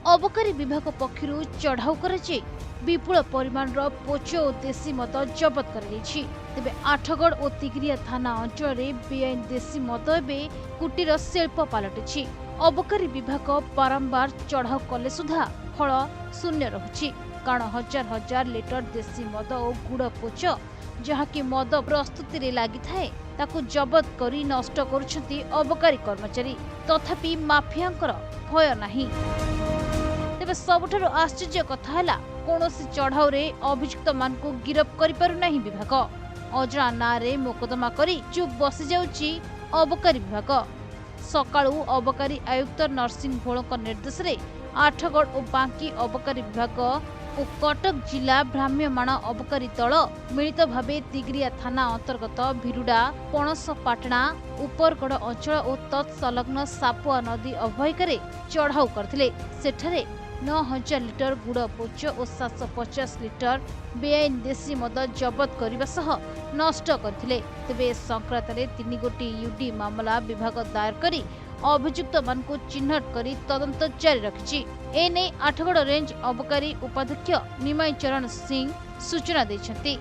अबकारी विभाग पक्षरु चढ़ाऊ कराଯାई विपुल परिमाणर पोच और देशी मद जबत कराଯାଇଛି। तेबे आठगड़ और तिगरिया थाना अंचल बेआईन देशी मद एवं कुटीर शिल्प पलटिछि। अबकारी विभाग बारंबार चढ़ाऊ कले सुधा फल शून्य रहुछि, कारण हजार हजार लिटर देशी मद और गुड़ पोच जहाँकि मद प्रस्तुति रे लागि थाए ताकु जबत करी नष्ट करुछंती अबकारी कर्मचारी। तथापि माफियांकर भय नाही। तेबे सबुठारु आश्चर्य कथा हैला कोनोसी चढ़ाऊ रे अभियुक्त मान को गिरफ करि पारु नाही विभाग। अजरा नारे मोकदमा करी चुप बसी जाउची अबकारी विभाग। सकाळु अबकारी आयुक्त नरसिंह भोलक निर्देश रे आठगड़ और बांकी अबकारी विभाग और कटक जिला भ्राम्यमाण अबकारी दल मिलित भावे तिगरिया थाना अंतर्गत भिरुडा पणसपाटना उपरगड़ अंचल और तत्सलग्न सापुआ नदी अववाहिकारे चढ़ाऊ करथिले। सेठारे 9000 लिटर गुड़ पोच और 750 लिटर बेआईन देशी मद जबत करने सह नष्ट करथिले। तेबे संक्रांत 3 गोटी यूडी मामला विभाग दायर करी अभियुक्त मान को चिन्हट करी तदंत जारी रखिछि। एने आठगड़ रेंज अबकारी उपाध्यक्ष निमाई चरण सिंह सूचना दैछन्ति।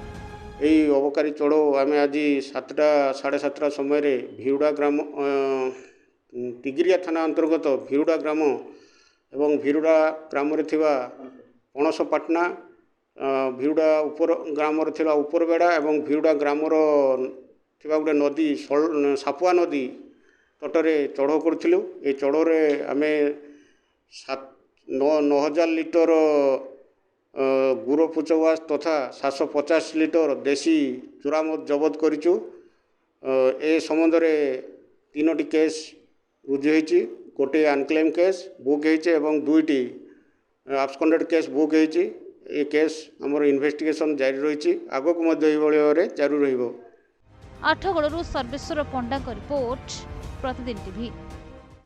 এই অবকারী চড়ো আমি আজি 7টা 7:30 সময় ভিরুডা গ্রাম তিগিরিয়া থানা অন্তর্গত ভিরুডা গ্রাম এবং ভিরুডা গ্রামরে থিবা পণসপাটনা ভিরুডা উপর গ্রামরে থিবা উপরবেড়া এবং ভিরুডা গ্রামর থিবা গোটে নদী সাপুয়া নদী তটরে চড়ো করছিলু। এই চড়োরে আমি 9000 লিটর गुड़ पुचवास तथा 750 लिटर देशी चूरामद जबत करिचु। ए संबंध में 3टी केस रुजु होईची। गोटे अनक्लेम केस बुक होईची एवं 2टी आब्सकॉन्डेड केस बुक होईची। ए केस हमर इन्वेस्टिगेशन जारी रही आगक मध्य एभली जारी रहिबो। आठगड़रू सर्वेश्वर पंडा रिपोर्ट, प्रतिदिन टीवी।